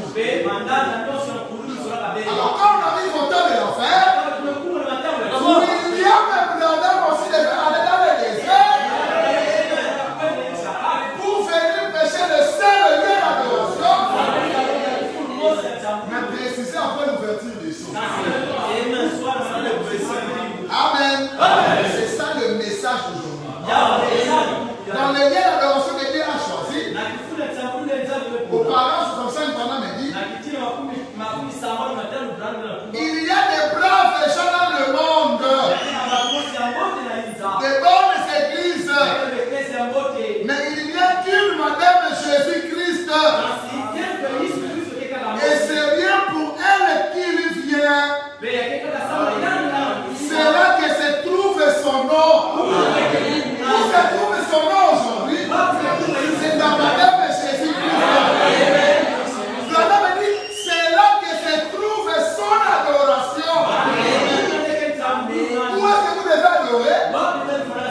Alors quand on arrive au temps de l'enfer, William et Branham aussi devaient aller dans le désert pour venir pêcher le seul lieu d'adoration, mais préciser après l'ouverture des choses. Amen. C'est ça le message d'aujourd'hui. Dans le lien d'adoration que Dieu a choisi, auparavant 65 pendant mes dit, il y a des braves gens dans le monde, des bonnes églises, mais il n'y a qu'une Madame Jésus-Christ. Et c'est bien pour elle qu'il vient. C'est là que se trouve son nom. Où se trouve son nom aujourd'hui? C'est dans Madame Jésus-Christ. Madame dit, c'est là que se trouve son adoration. Où est-ce que vous devez adorer?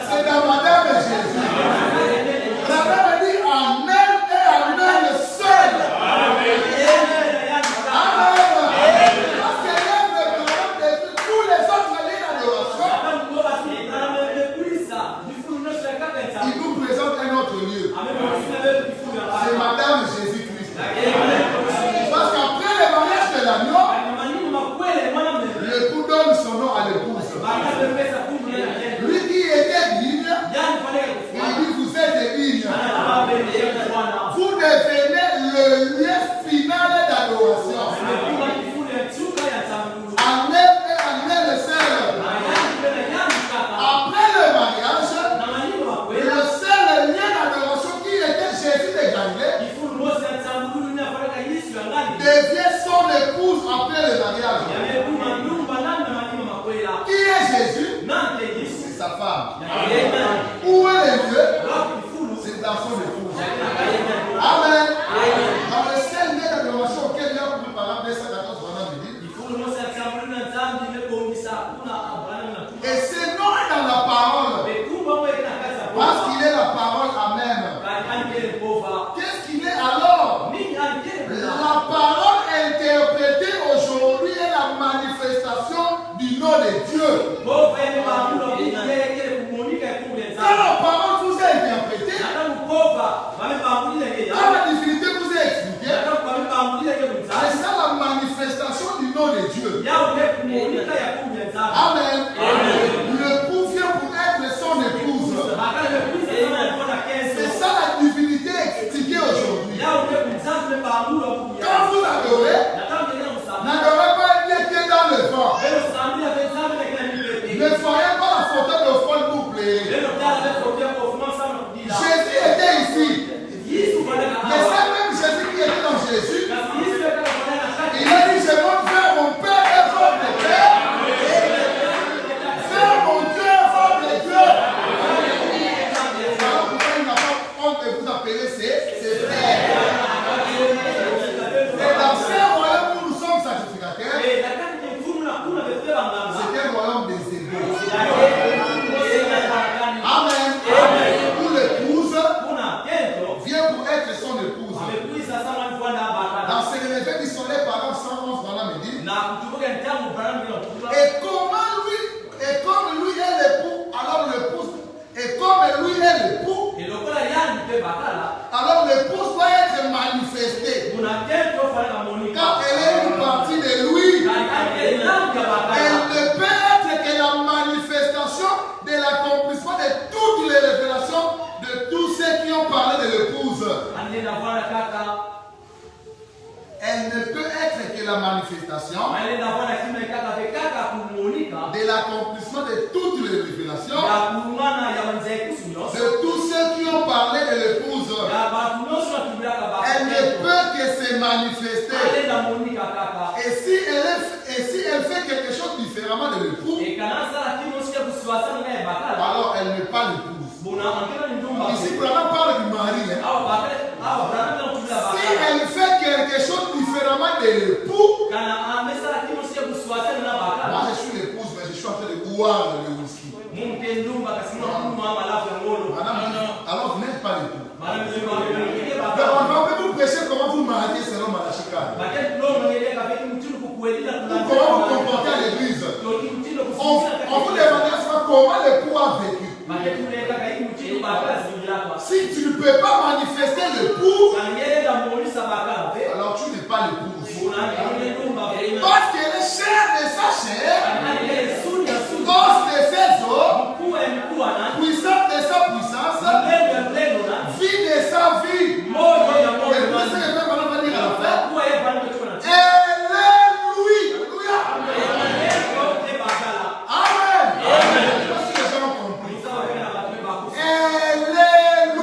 C'est dans Madame Jésus. Madame dit, en elle et en elle seule. Amen. Parce que l'œuvre de Madame détruit tous les autres lieux d'adoration. Il vous présente un autre lieu. C'est Madame Jésus-Christ. Parce qu'après le mariage de l'agneau, l'époux donne son nom à l'épouse. Lui qui était digne, il dit vous êtes digne. Vous devenez le lieu final d'adoration. En elle et en elle seule. Après le mariage, le seul lien d'adoration qui était Jésus de Galilée devient son épouse après le mariage. Qui est Jésus? C'est sa femme. Où est le lieu? C'est dans son épouse. Amen. Dans le seul lien d'adoration auquel il y a plus par exemple 214 et c'est non dans la parole. Parce qu'il est la parole, amen. Qu'est-ce qu'il est alors? La parole interprétée aujourd'hui est la manifestation du nom de Dieu. Quand la parole vous est interprétée, quand la divinité vous est expliquée, c'est ça la manifestation du nom de Dieu. Amen. Le époux vient pour être son épouse. C'est ça la divinité expliquée aujourd'hui. Quand vous adorez, n'adorez pas un Dieu qui est dans le vent. Ne soyez pas la photo de Paul pour plaire. Jésus était ici. Mais c'est même Jésus qui était dans Jésus. Il a dit, je monte vers mon Père et votre Père. Vers mon Dieu et votre Dieu. Alors pourquoi il n'a pas honte de vous appeler ses frères? Et dans ces royaumes où nous sommes sacrificateurs, c'est un royaume des égaux. Amen. Où l'épouse vient pour être son épouse. Dans ce lever du soleil, par exemple, 111, voilà, me dit. Et comme lui est l'époux, alors l'épouse, et comme lui est l'époux, alors l'épouse doit être manifestée. Car elle est une partie de lui. Elle ne peut être que la manifestation de l'accomplissement de toutes les révélations de tous ceux qui ont parlé de l'épouse. Elle ne peut être que la manifestation de l'accomplissement de toutes les révélations de tous ceux qui ont parlé de l'épouse. Elle ne peut que se manifester. Et si elle fait fait quelque chose différemment de l'époux, alors elle n'est pas l'épouse. Ici, Branham parle du mari. Hein. Si elle fait quelque chose différemment de l'époux, moi je suis l'épouse, mais je suis en train de boire le whisky. Alors vous n'êtes pas l'époux. Donc on va vous prêcher comment vous marier selon Malachika. Comment vous comporter à l'église. On vous demande comment l'époux a vécu. Si tu ne peux pas manifester l'époux, alors tu n'es pas l'épouse. Parce qu'elle est chère de sa chair, os de ses os, puissante de sa puissance, vie de sa vie. Et vous savez ce que je vais dire à la fin? Alléluia. Amen. Parce que les gens ont compris.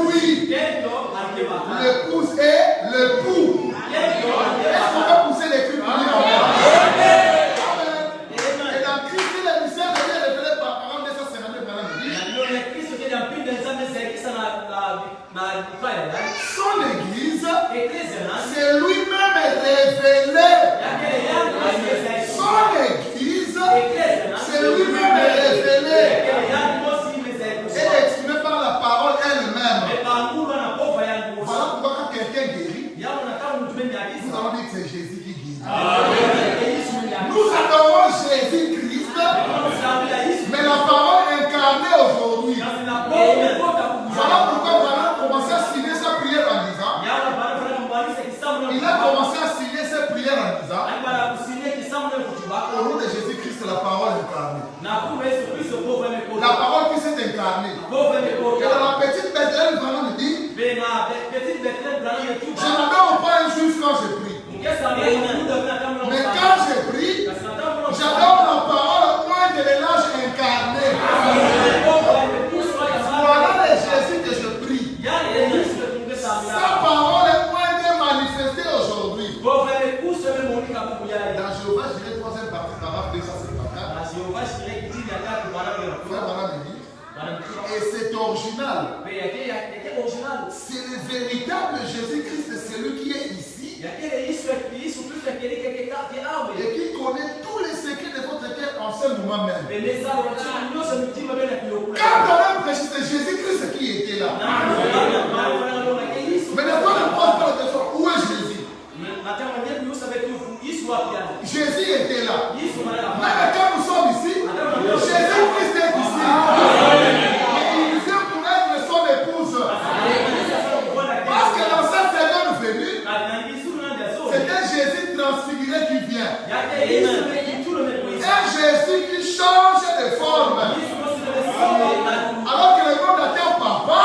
Alléluia. L'épouse est l'époux. Est-ce qu'on va pousser les cris pour dire Amen? Et dans Christ, le mystère devient révélé par parole de sa sénateur. Son église, c'est lui-même révélé. Son église, c'est lui-même révélé. Et exprimé par la parole elle-même. Voilà pourquoi quand quelqu'un guérit, nous allons dire que c'est Jésus qui guérit. Nous adorons Jésus-Christ, mais la parole incarnée aujourd'hui. Voilà pourquoi on a commencé à signer sa prière en disant, il a commencé à signer sa prière en disant, au nom de Jésus-Christ, la parole incarnée. La parole qui s'est incarnée. Et dans la petite Bethléem, vraiment me dit, je n'adore pas un juif quand je prie. Mais quand je prie, j'adore la parole au point de l'âge incarné. Voilà le Jésus que je prie. Sa parole est point de manifester aujourd'hui. Dans Jéhovah, je dirais troisième partie, paragraphe 254. Et c'est original. C'est le véritable Jésus-Christ, c'est celui qui est ici. Et qui connaît tous les secrets de votre cœur en ce moment même. Quand on a prêché, c'est Jésus-Christ qui était là. Mais ne pose pas la question, où est Jésus? Jésus était là. Même quand nous sommes ici, Jésus-Christ est ici. Il vient pour être son épouse. Parce que dans cette seconde venue, c'est un Jésus transfiguré qui vient. Un Jésus qui change de forme. Alors que le monde attend papa,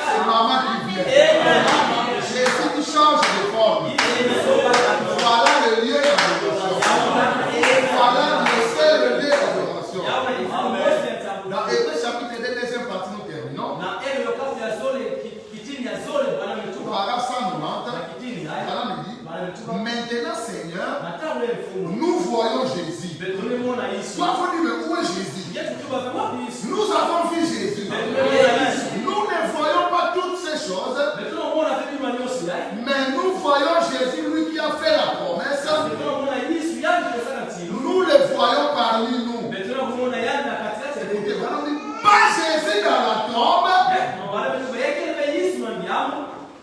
c'est maman qui vient. Jésus qui change de forme. Voilà le lieu d'adoration. Voilà le seul lieu d'adoration. Dans Hébreux chapitre 2, deuxième partie, nous terminons. Paragraphe 190. Voilà me dit. Maintenant, Seigneur, nous voyons Jésus. Toi, il faut dire, mais où est Jésus? Nous avons vu Jésus. Nous ne voyons pas toutes ces choses, mais nous voyons Jésus, lui qui a fait la promesse. Nous le voyons parmi nous. Pas Jésus dans la tombe,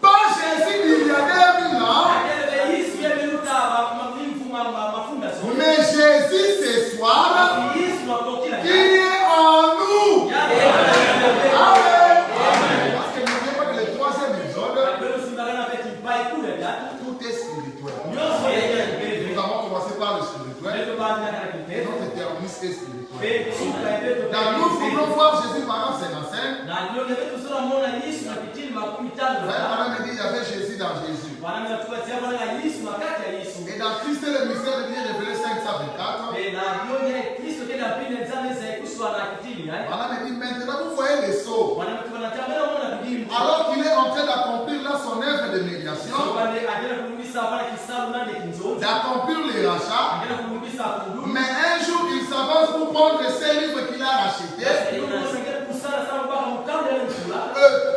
pas Jésus d'il y a 2000 ans, mais Jésus ce soir qui est en nous. Amen. Parce que n'oubliez pas que le troisième épisode, tout est spirituel. Nous avons commencé par le spirituel. Notre terminus est spirituel. Dans nous voulons voir Jésus par exemple c'est l'enseigne. Madame me dit il y avait Jésus dans Jésus. Et dans Christ le mystère de Dieu révélé 524. Madame me dit maintenant vous voyez les sceaux. Alors qu'il est en train d'accomplir là son œuvre de médiation, d'accomplir les rachats, a racheté.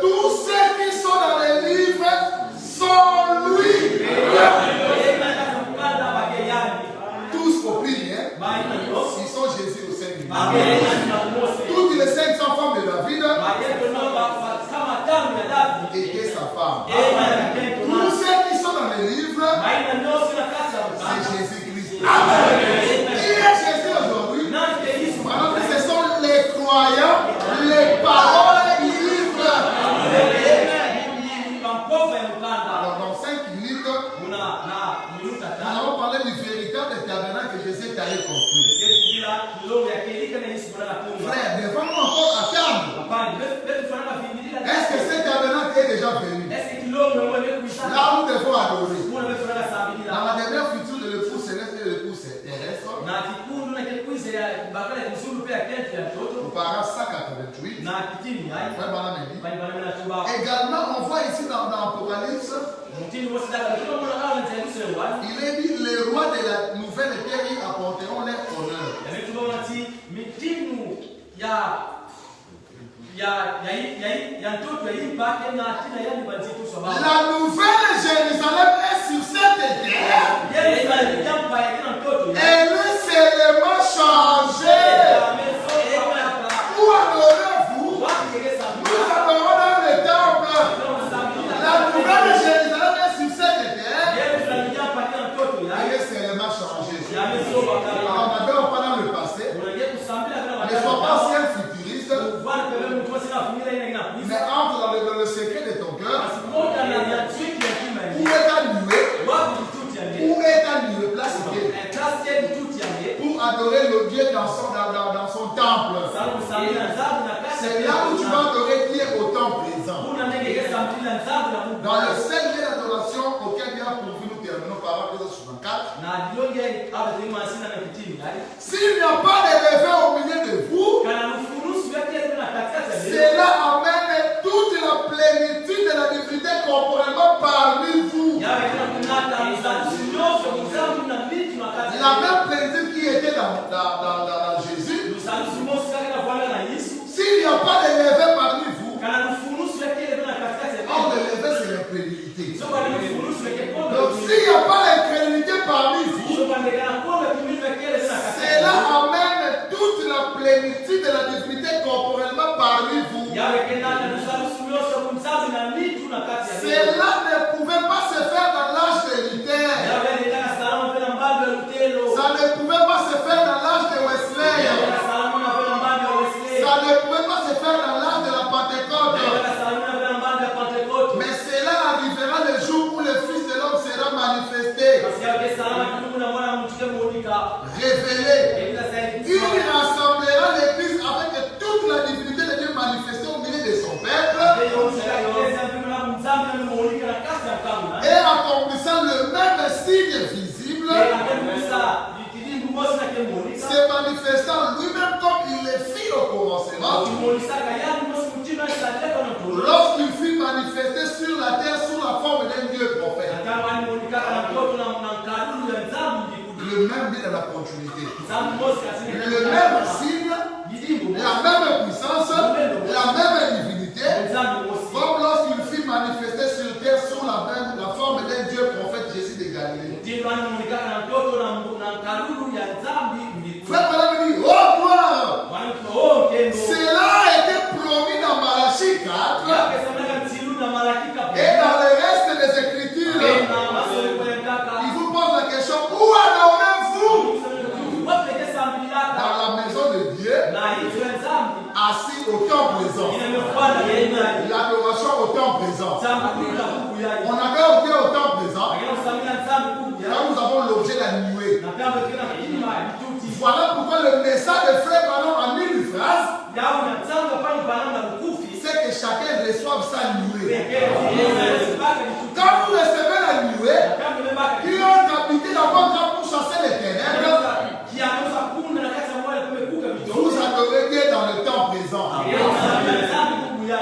Tous ceux qui sont dans les livres sont lui. Tous compris, hein? Ils sont Jésus au sein du monde. Toutes les 500 femmes de David étaient sa femme. Tous ceux qui sont dans les livres, c'est Jésus-Christ. Qui est Jésus aujourd'hui? Alors que ce sont les croyants, les paroles du livre. Alors dans 5 minutes, nous allons parler du véritable tabernacle que Jésus est allé construire. Frère, devons-nous encore attendre? Est-ce que ce tabernacle est déjà venu? Là où nous devons adorer. Dans la dernière future de l'époux céleste et de l'époux terrestre, au paragraphe 188, également on voit ici dans l'Apocalypse, il est dit les rois de la nouvelle terre y apporteront leur honneur. La nouvelle Jérusalem est sur cette terre. Elle est seulement changée. Où adorez-vous? Nous adorons dans le temple. La nouvelle Jérusalem est sur cette terre. Elle est seulement changée. Alors d'abord pas dans le passé. Ne sois pas si un futuriste. Mais entre dans le secret de ton cœur. Où est ta nuée? Où est ta nuée? Place pour adorer le Dieu dans son temple. C'est là où tu vas adorer Dieu au temps présent. Dans le seul lieu d'adoration auquel Dieu a pourvu, nous terminons par Exode 64. S'il n'y a pas de levain au milieu de vous, cela amène toute la plénitude de la divinité corporellement parmi vous. La même plénitude qui était dans Jésus. S'il n'y a pas de levain parmi vous, or le levain c'est l'incrédulité. Donc s'il n'y a pas l'incrédulité parmi vous, cela amène toute la plénitude de la divinité corporellement parmi vous. Cela ne pouvait pas se faire dans l'âge de Luther. Ça ne pouvait pas se faire dans l'âge de Wesley. Ça ne pouvait pas se faire dans l'âge de la Pentecôte. Mais cela arrivera le jour où le Fils de l'homme sera manifesté. Révélé. Il rassemblera l'Église avec toute la divinité de Dieu manifestée au milieu de son peuple. Et accomplissant le même signe visible, se manifestant lui-même comme il le fit au commencement, lorsqu'il fut manifesté sur la terre sous la forme d'un Dieu prophète. Le même dit dans la continuité. Le même signe, la même puissance, la même divinité, comme lorsqu'il fut manifesté sur terre sous la forme d'un Dieu prophète Jésus de Galilée. Frère Madame dit, oh gloire! Cela a été promis dans Malachie 4 et dans le reste des Écritures. Il vous pose la question, où adorez-vous? Dans la maison de Dieu, assis au temps présent. L'adoration au temps présent. On adore Dieu au temps présent. Là nous avons l'objet de la nuée. Voilà pourquoi le message de Frère Branham en une phrase, c'est que chacun reçoive sa nuée. Quand vous recevez la nuée, qui ont habité dans votre âme pour chasser les ténèbres, vous adorez Dieu dans le temps présent.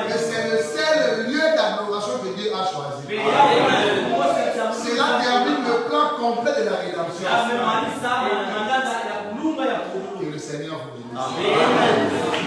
Et c'est le seul lieu d'adoration que Dieu a choisi. Cela termine le plan complet de la rédemption. Et le Seigneur vous bénisse. Amen.